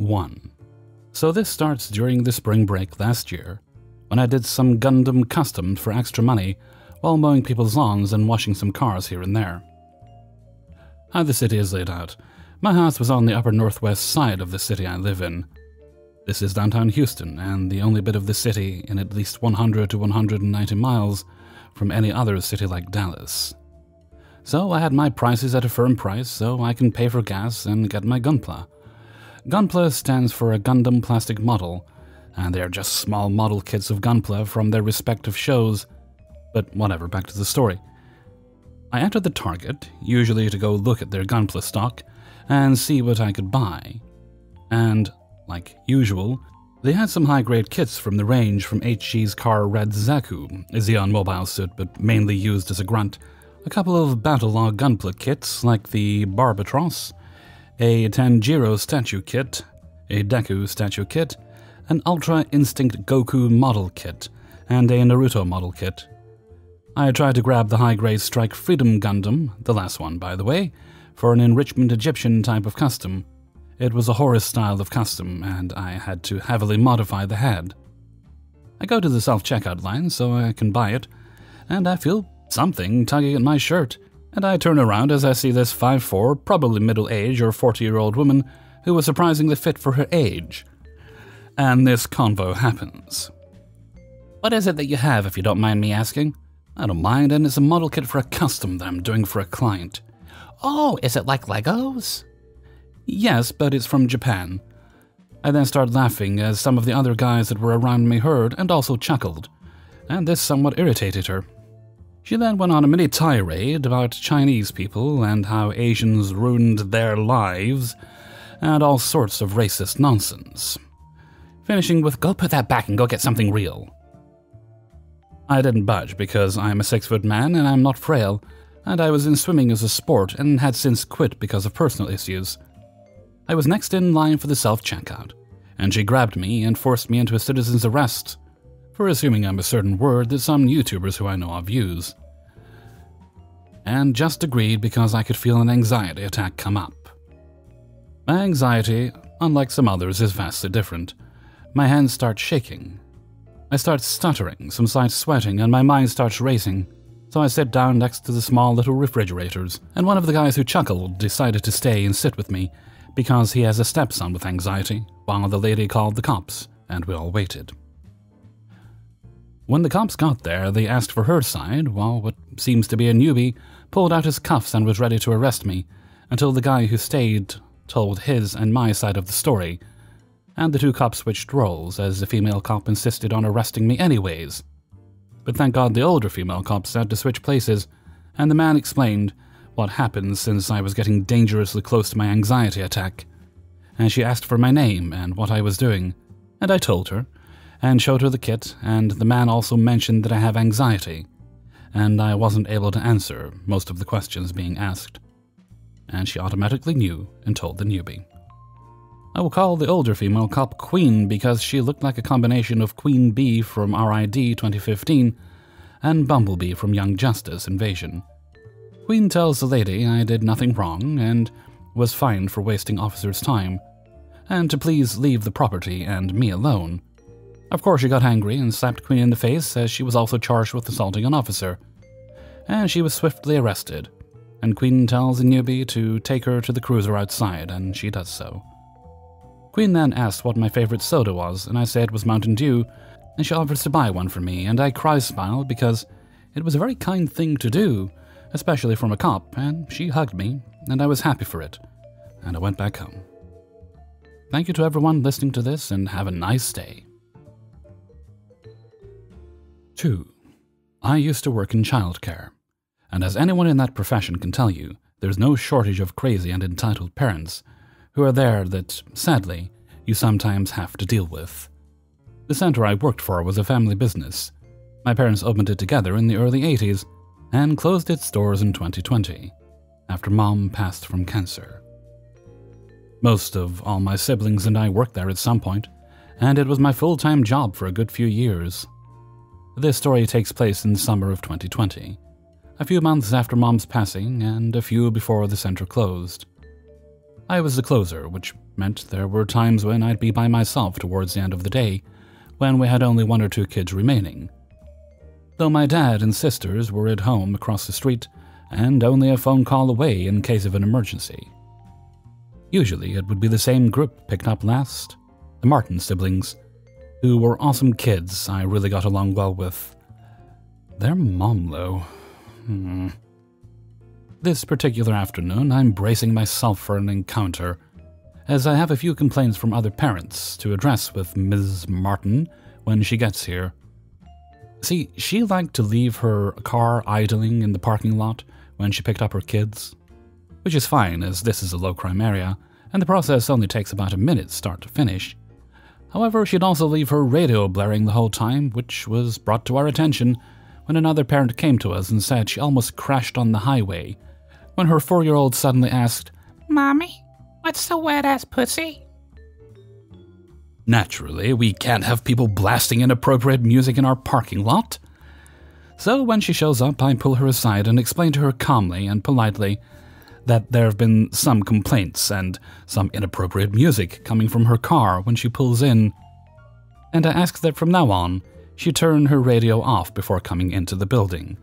1. So this starts during the spring break last year, when I did some Gundam customs for extra money while mowing people's lawns and washing some cars here and there. How the city is laid out. My house was on the upper northwest side of the city I live in. This is downtown Houston, and the only bit of the city in at least 100 to 190 miles from any other city like Dallas. So I had my prices at a firm price so I can pay for gas and get my Gunpla. Gunpla stands for a Gundam plastic model, and they are just small model kits of Gunpla from their respective shows. But whatever, back to the story. I entered the Target, usually to go look at their Gunpla stock and see what I could buy. And, like usual, they had some high-grade kits from the range from HG's Car Red Zaku, a Zeon mobile suit but mainly used as a grunt, a couple of Battlelog Gunpla kits like the Barbatross, a Tanjiro statue kit, a Deku statue kit, an Ultra Instinct Goku model kit, and a Naruto model kit. I tried to grab the high-grade Strike Freedom Gundam, the last one by the way, for an enrichment Egyptian type of custom. It was a Horus style of custom, and I had to heavily modify the head. I go to the self-checkout line so I can buy it, and I feel something tugging at my shirt, and I turn around as I see this 5'4", probably middle-aged or 40-year-old woman who was surprisingly fit for her age. And this convo happens. "What is it that you have, if you don't mind me asking?" "I don't mind, and it's a model kit for a custom that I'm doing for a client." "Oh, is it like Legos?" "Yes, but it's from Japan." I then started laughing as some of the other guys that were around me heard and also chuckled, and this somewhat irritated her. She then went on a mini tirade about Chinese people and how Asians ruined their lives and all sorts of racist nonsense, finishing with, "Go put that back and go get something real." I didn't budge because I'm a 6-foot man and I'm not frail, and I was in swimming as a sport and had since quit because of personal issues. I was next in line for the self-checkout, and she grabbed me and forced me into a citizen's arrest for assuming I'm a certain word that some YouTubers who I know of use. And just agreed because I could feel an anxiety attack come up. My anxiety, unlike some others, is vastly different. My hands start shaking. I start stuttering, some slight sweating, and my mind starts racing. So I sit down next to the small little refrigerators, and one of the guys who chuckled decided to stay and sit with me because he has a stepson with anxiety, while the lady called the cops, and we all waited. When the cops got there, they asked for her side, while what seems to be a newbie pulled out his cuffs and was ready to arrest me, until the guy who stayed told his and my side of the story, and the two cops switched roles as the female cop insisted on arresting me anyways. But thank God the older female cop said to switch places, and the man explained what happened since I was getting dangerously close to my anxiety attack, and she asked for my name and what I was doing, and I told her, and showed her the kit, and the man also mentioned that I have anxiety, and I wasn't able to answer most of the questions being asked, and she automatically knew and told the newbie. I will call the older female cop Queen because she looked like a combination of Queen Bee from RID 2015 and Bumblebee from Young Justice Invasion. Queen tells the lady I did nothing wrong and was fined for wasting officers' time, and to please leave the property and me alone. Of course she got angry and slapped Queen in the face as she was also charged with assaulting an officer, and she was swiftly arrested, and Queen tells the newbie to take her to the cruiser outside, and she does so. Queen then asked what my favorite soda was, and I said it was Mountain Dew, and she offers to buy one for me, and I cry-smiled because it was a very kind thing to do, especially from a cop, and she hugged me, and I was happy for it, and I went back home. Thank you to everyone listening to this, and have a nice day. 2. I used to work in childcare, and as anyone in that profession can tell you, there's no shortage of crazy and entitled parents who are there that, sadly, you sometimes have to deal with. The center I worked for was a family business. My parents opened it together in the early 80s and closed its doors in 2020, after Mom passed from cancer. Most of all my siblings and I worked there at some point, and it was my full-time job for a good few years. This story takes place in the summer of 2020, a few months after Mom's passing and a few before the center closed. I was the closer, which meant there were times when I'd be by myself towards the end of the day, when we had only 1 or 2 kids remaining. Though my dad and sisters were at home across the street, and only a phone call away in case of an emergency. Usually it would be the same group picked up last, the Martin siblings, who were awesome kids I really got along well with. Their mom, though. This particular afternoon, I'm bracing myself for an encounter, as I have a few complaints from other parents to address with Ms. Martin when she gets here. See, she liked to leave her car idling in the parking lot when she picked up her kids, which is fine as this is a low-crime area, and the process only takes about a minute start to finish. However, she'd also leave her radio blaring the whole time, which was brought to our attention when another parent came to us and said she almost crashed on the highway when her 4-year-old suddenly asked, "Mommy, what's the wet-ass pussy?" Naturally, we can't have people blasting inappropriate music in our parking lot. So when she shows up, I pull her aside and explain to her calmly and politely that there have been some complaints and some inappropriate music coming from her car when she pulls in, and I ask that from now on, she turn her radio off before coming into the building.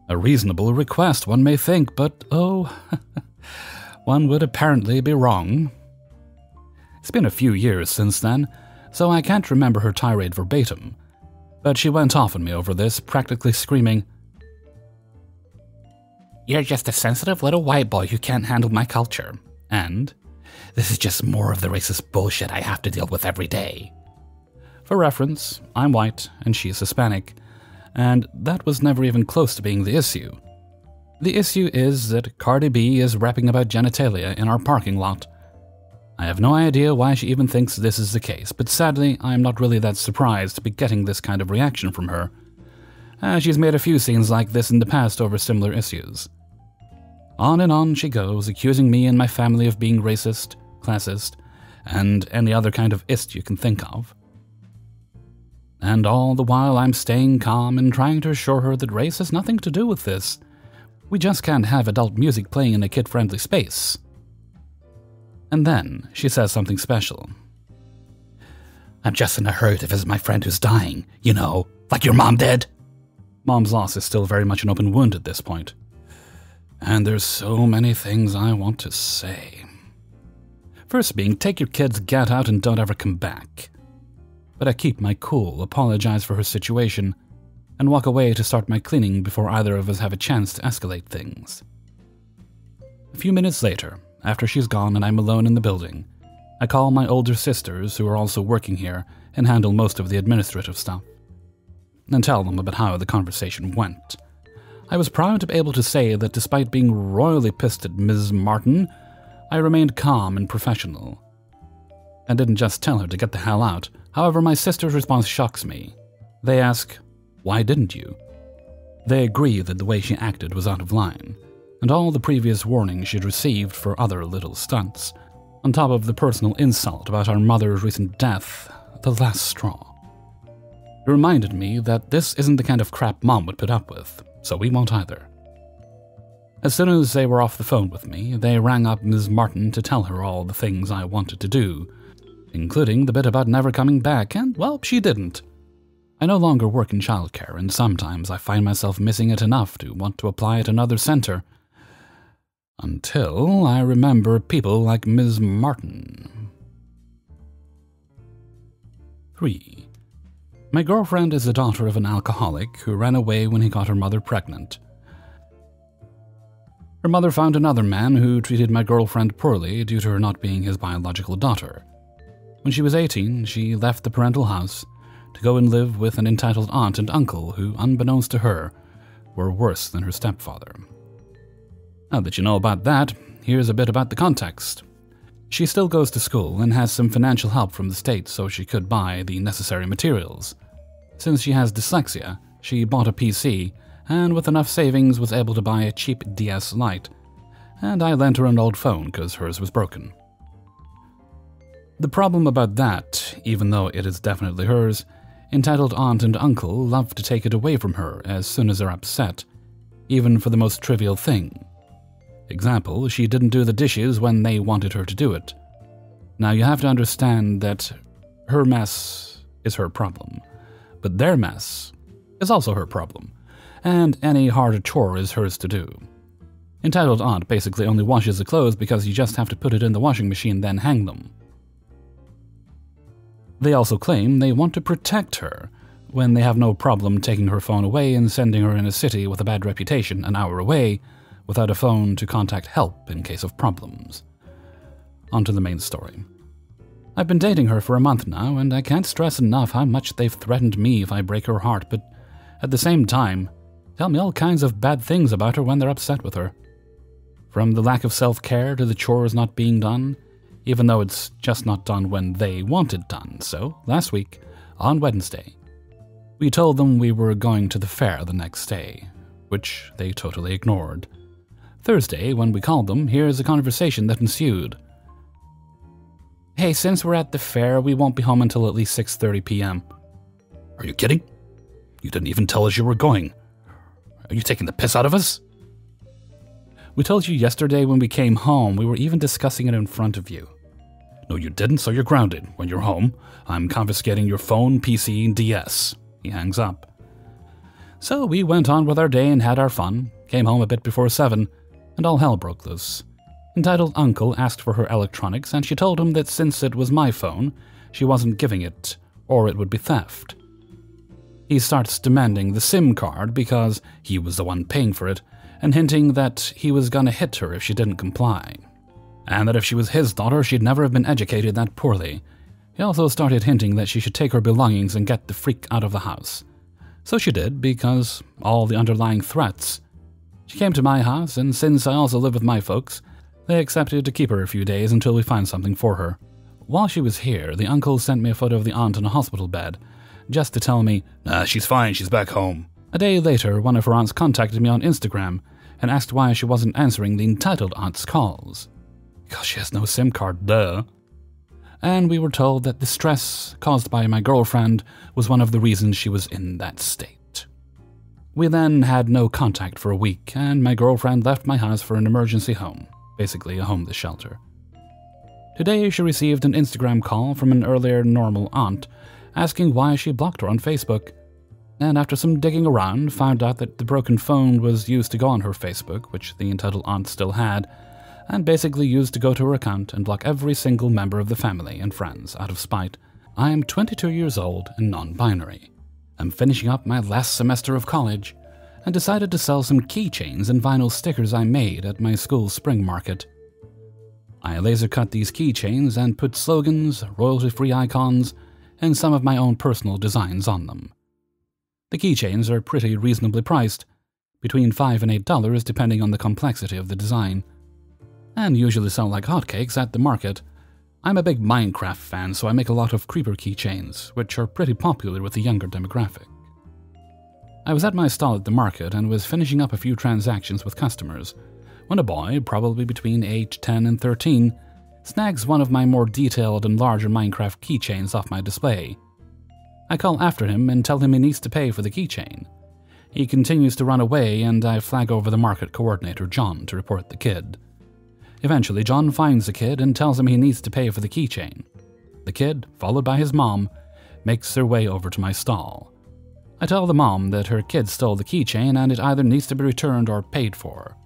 A reasonable request, one may think, but oh, one would apparently be wrong. It's been a few years since then, so I can't remember her tirade verbatim, but she went off on me over this, practically screaming, "You're just a sensitive little white boy who can't handle my culture, and this is just more of the racist bullshit I have to deal with every day." For reference, I'm white and she's Hispanic, and that was never even close to being the issue. The issue is that Cardi B is rapping about genitalia in our parking lot. I have no idea why she even thinks this is the case, but sadly, I'm not really that surprised to be getting this kind of reaction from her. She's made a few scenes like this in the past over similar issues. On and on she goes, accusing me and my family of being racist, classist, and any other kind of ist you can think of. And all the while I'm staying calm and trying to assure her that race has nothing to do with this. We just can't have adult music playing in a kid-friendly space. And then she says something special. "I'm just in a hurry to visit my friend who's dying, you know, like your mom did." Mom's loss is still very much an open wound at this point. And there's so many things I want to say. First being, take your kids, get out, and don't ever come back. But I keep my cool, apologize for her situation, and walk away to start my cleaning before either of us have a chance to escalate things. A few minutes later, after she's gone and I'm alone in the building, I call my older sisters, who are also working here, and handle most of the administrative stuff, and tell them about how the conversation went. I was proud to be able to say that despite being royally pissed at Ms. Martin, I remained calm and professional. I didn't just tell her to get the hell out. However, my sister's response shocks me. They ask, "Why didn't you?" They agree that the way she acted was out of line, and all the previous warnings she'd received for other little stunts, on top of the personal insult about our mother's recent death, the last straw. It reminded me that this isn't the kind of crap Mom would put up with, so we won't either. As soon as they were off the phone with me, they rang up Ms. Martin to tell her all the things I wanted to do, including the bit about never coming back, and, well, she didn't. I no longer work in childcare, and sometimes I find myself missing it enough to want to apply at another center. Until I remember people like Ms. Martin. 3. My girlfriend is the daughter of an alcoholic who ran away when he got her mother pregnant. Her mother found another man who treated my girlfriend poorly due to her not being his biological daughter. When she was 18, she left the parental house to go and live with an entitled aunt and uncle who, unbeknownst to her, were worse than her stepfather. Now that you know about that, here's a bit about the context. She still goes to school and has some financial help from the state so she could buy the necessary materials. Since she has dyslexia, she bought a PC and with enough savings was able to buy a cheap DS Lite, and I lent her an old phone because hers was broken. The problem about that, even though it is definitely hers, entitled aunt and uncle love to take it away from her as soon as they're upset, even for the most trivial thing. Example, she didn't do the dishes when they wanted her to do it. Now you have to understand that her mess is her problem, but their mess is also her problem, and any harder chore is hers to do. Entitled aunt basically only washes the clothes because you just have to put it in the washing machine then hang them. They also claim they want to protect her when they have no problem taking her phone away and sending her in a city with a bad reputation an hour away without a phone to contact help in case of problems. On to the main story. I've been dating her for a month now, and I can't stress enough how much they've threatened me if I break her heart, but at the same time, tell me all kinds of bad things about her when they're upset with her. From the lack of self-care to the chores not being done, even though it's just not done when they want it done. So, last week, on Wednesday, we told them we were going to the fair the next day, which they totally ignored. Thursday, when we called them, here's a conversation that ensued. Hey, since we're at the fair, we won't be home until at least 6:30 p.m. Are you kidding? You didn't even tell us you were going. Are you taking the piss out of us? We told you yesterday when we came home. We were even discussing it in front of you. No, you didn't, so you're grounded. When you're home, I'm confiscating your phone, PC, and DS. He hangs up. So we went on with our day and had our fun, came home a bit before 7, and all hell broke loose. Entitled uncle asked for her electronics, and she told him that since it was my phone, she wasn't giving it, or it would be theft. He starts demanding the SIM card because he was the one paying for it, and hinting that he was gonna hit her if she didn't comply, and that if she was his daughter, she'd never have been educated that poorly. He also started hinting that she should take her belongings and get the freak out of the house. So she did, because all the underlying threats. She came to my house, and since I also live with my folks, they accepted to keep her a few days until we find something for her. While she was here, the uncle sent me a photo of the aunt in a hospital bed, just to tell me, "Nah, she's fine, she's back home." A day later, one of her aunts contacted me on Instagram and asked why she wasn't answering the entitled aunt's calls. Because she has no SIM card, duh. And we were told that the stress caused by my girlfriend was one of the reasons she was in that state. We then had no contact for a week, and my girlfriend left my house for an emergency home, basically a homeless shelter. Today she received an Instagram call from an earlier normal aunt asking why she blocked her on Facebook, and after some digging around, found out that the broken phone was used to go on her Facebook, which the entitled aunt still had, and basically used to go to her account and block every single member of the family and friends out of spite. I am 22 years old and non-binary. I'm finishing up my last semester of college, and decided to sell some keychains and vinyl stickers I made at my school's spring market. I laser cut these keychains and put slogans, royalty-free icons, and some of my own personal designs on them. The keychains are pretty reasonably priced, between $5 and $8 depending on the complexity of the design, and usually sell like hotcakes at the market. I'm a big Minecraft fan, so I make a lot of creeper keychains, which are pretty popular with the younger demographic. I was at my stall at the market and was finishing up a few transactions with customers, when a boy, probably between age 10 and 13, snags one of my more detailed and larger Minecraft keychains off my display. I call after him and tell him he needs to pay for the keychain. He continues to run away, and I flag over the market coordinator, John, to report the kid. Eventually, John finds the kid and tells him he needs to pay for the keychain. The kid, followed by his mom, makes their way over to my stall. I tell the mom that her kid stole the keychain and it either needs to be returned or paid for.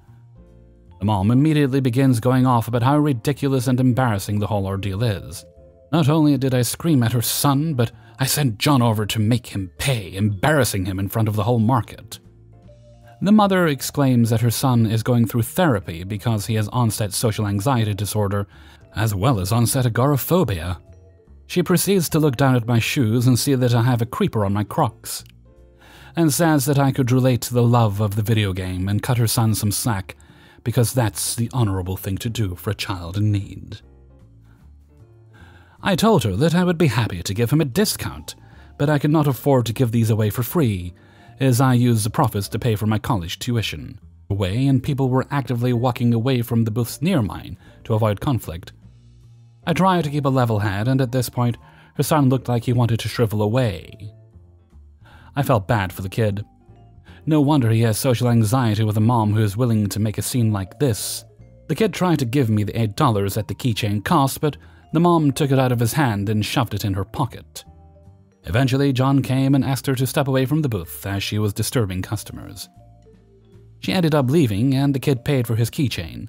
The mom immediately begins going off about how ridiculous and embarrassing the whole ordeal is. Not only did I scream at her son, but I sent John over to make him pay, embarrassing him in front of the whole market. The mother exclaims that her son is going through therapy because he has onset social anxiety disorder, as well as onset agoraphobia. She proceeds to look down at my shoes and see that I have a creeper on my Crocs, and says that I could relate to the love of the video game and cut her son some slack, because that's the honorable thing to do for a child in need. I told her that I would be happy to give him a discount, but I could not afford to give these away for free, as I use the profits to pay for my college tuition. And people were actively walking away from the booths near mine to avoid conflict. I tried to keep a level head, and at this point, her son looked like he wanted to shrivel away. I felt bad for the kid. No wonder he has social anxiety with a mom who is willing to make a scene like this. The kid tried to give me the $8 that the keychain cost, but the mom took it out of his hand and shoved it in her pocket. Eventually, John came and asked her to step away from the booth as she was disturbing customers. She ended up leaving, and the kid paid for his keychain.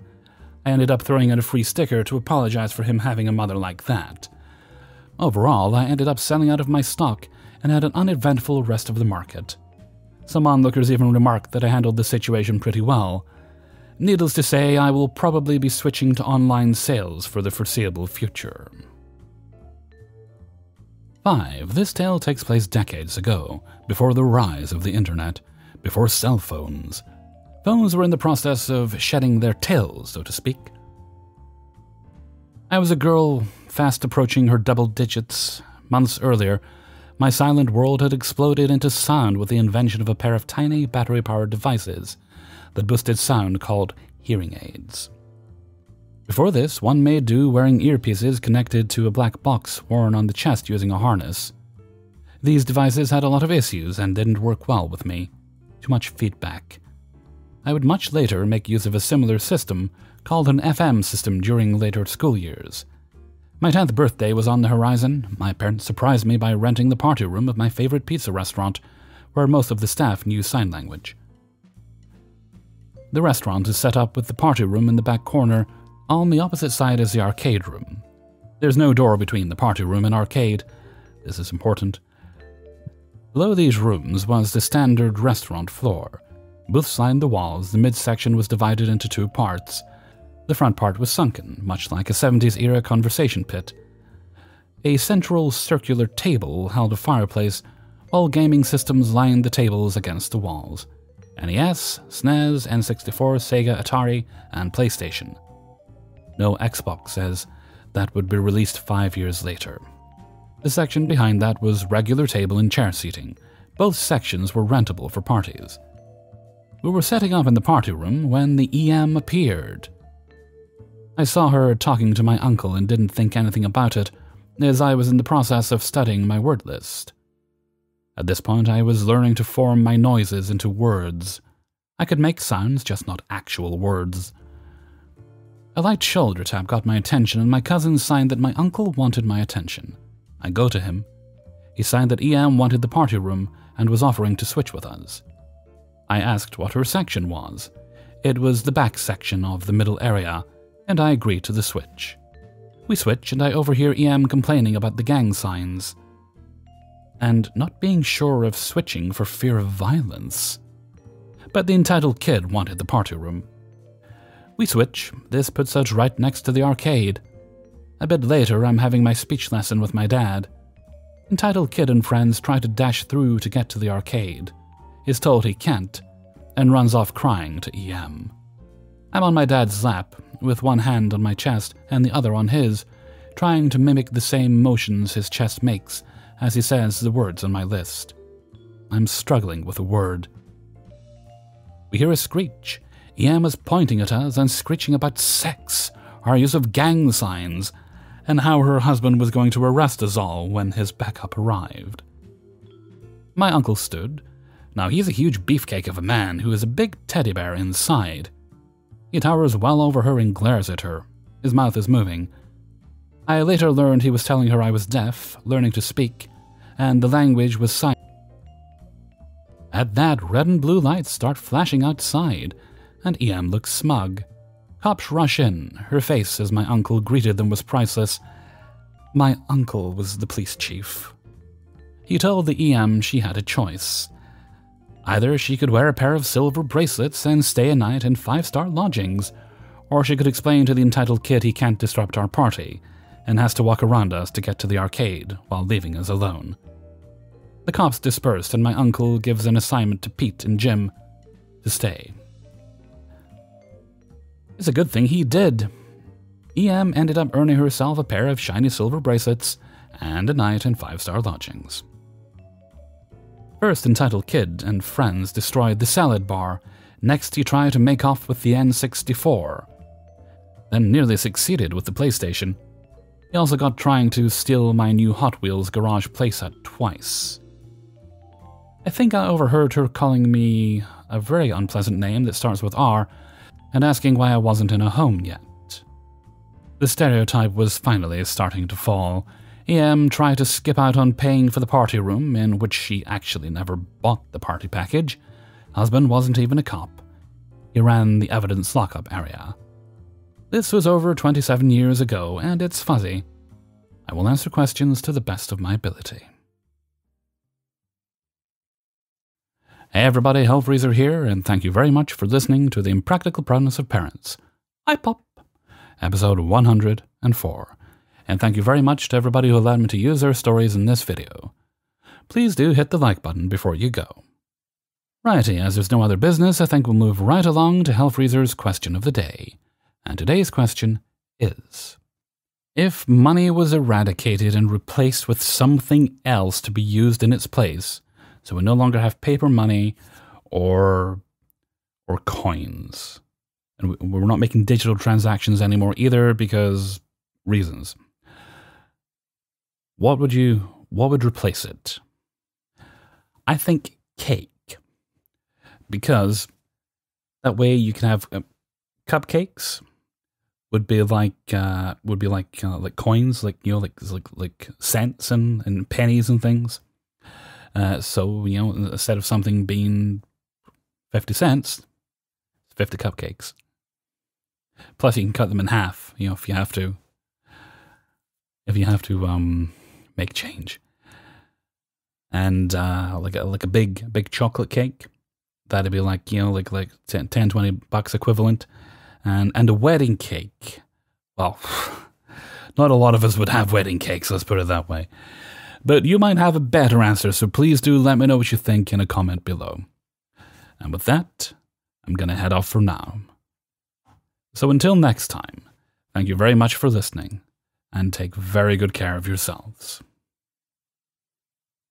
I ended up throwing in a free sticker to apologize for him having a mother like that. Overall, I ended up selling out of my stock and had an uneventful rest of the market. Some onlookers even remarked that I handled the situation pretty well. Needless to say, I will probably be switching to online sales for the foreseeable future. 5. This tale takes place decades ago, before the rise of the internet, before cell phones. Phones were in the process of shedding their tails, so to speak. I was a girl fast approaching her double digits. Months earlier, my silent world had exploded into sound with the invention of a pair of tiny battery-powered devices that boosted sound called hearing aids. Before this, one made do wearing earpieces connected to a black box worn on the chest using a harness. These devices had a lot of issues and didn't work well with me. Too much feedback. I would much later make use of a similar system called an FM system during later school years. My 10th birthday was on the horizon. My parents surprised me by renting the party room of my favorite pizza restaurant, where most of the staff knew sign language. The restaurant is set up with the party room in the back corner. On the opposite side is the arcade room. There's no door between the party room and arcade. This is important. Below these rooms was the standard restaurant floor. Booths lined the walls. The midsection was divided into two parts. The front part was sunken, much like a 70s-era conversation pit. A central circular table held a fireplace, while gaming systems lined the tables against the walls. NES, SNES, N64, Sega, Atari, and PlayStation. No Xbox, as that would be released 5 years later. The section behind that was regular table and chair seating. Both sections were rentable for parties. We were setting up in the party room when the EM appeared. I saw her talking to my uncle and didn't think anything about it, as I was in the process of studying my word list. At this point, I was learning to form my noises into words. I could make sounds, just not actual words. A light shoulder tap got my attention, and my cousin signed that my uncle wanted my attention. I go to him. He signed that EM wanted the party room and was offering to switch with us. I asked what her section was. It was the back section of the middle area, and I agreed to the switch. We switch, and I overhear EM complaining about the gang signs, and not being sure of switching for fear of violence. But the entitled kid wanted the party room. We switch. This puts us right next to the arcade. A bit later, I'm having my speech lesson with my dad. Entitled kid and friends try to dash through to get to the arcade. Is told he can't, and runs off crying to EM. I'm on my dad's lap, with one hand on my chest and the other on his, trying to mimic the same motions his chest makes as he says the words on my list. I'm struggling with a word. We hear a screech. EM is pointing at us and screeching about sex, our use of gang signs, and how her husband was going to arrest us all when his backup arrived. My uncle stood. Now he's a huge beefcake of a man who is a big teddy bear inside. He towers well over her and glares at her. His mouth is moving. I later learned he was telling her I was deaf, learning to speak, and the language was sign. At that, red and blue lights start flashing outside, and EM looks smug. Cops rush in. Her face as my uncle greeted them was priceless. My uncle was the police chief. He told the EM she had a choice. Either she could wear a pair of silver bracelets and stay a night in 5-star lodgings, or she could explain to the entitled kid he can't disrupt our party and has to walk around us to get to the arcade while leaving us alone. The cops dispersed, and my uncle gives an assignment to Pete and Jim to stay. It's a good thing he did. EM ended up earning herself a pair of shiny silver bracelets and a night in 5-star lodgings. First, entitled kid and friends destroyed the salad bar. Next, he tried to make off with the N64. Then nearly succeeded with the PlayStation. He also got trying to steal my new Hot Wheels garage playset twice. I think I overheard her calling me a very unpleasant name that starts with R, and asking why I wasn't in a home yet. The stereotype was finally starting to fall. EM tried to skip out on paying for the party room, in which she actually never bought the party package. Husband wasn't even a cop. He ran the evidence lockup area. This was over 27 years ago, and it's fuzzy. I will answer questions to the best of my ability. Hey everybody, Hellfreezer here, and thank you very much for listening to The Impractical Proudness of Parents. iPop! Episode 104. And thank you very much to everybody who allowed me to use their stories in this video. Please do hit the like button before you go. Righty, as there's no other business, I think we'll move right along to Hellfreezer's question of the day. And today's question is: if money was eradicated and replaced with something else to be used in its place, so we no longer have paper money or coins, and we're not making digital transactions anymore either because reasons, what would replace it? I think cake, because that way you can have cupcakes. Would be like coins, like cents and pennies and things. So instead of something being 50 cents, 50 cupcakes. Plus, you can cut them in half. If you have to. Make change. And like a big chocolate cake, that'd be like 10, 20 bucks equivalent. And a wedding cake. Well, not a lot of us would have wedding cakes, let's put it that way. But you might have a better answer, so please do let me know what you think in a comment below. And with that, I'm going to head off for now. So until next time, thank you very much for listening, and take very good care of yourselves.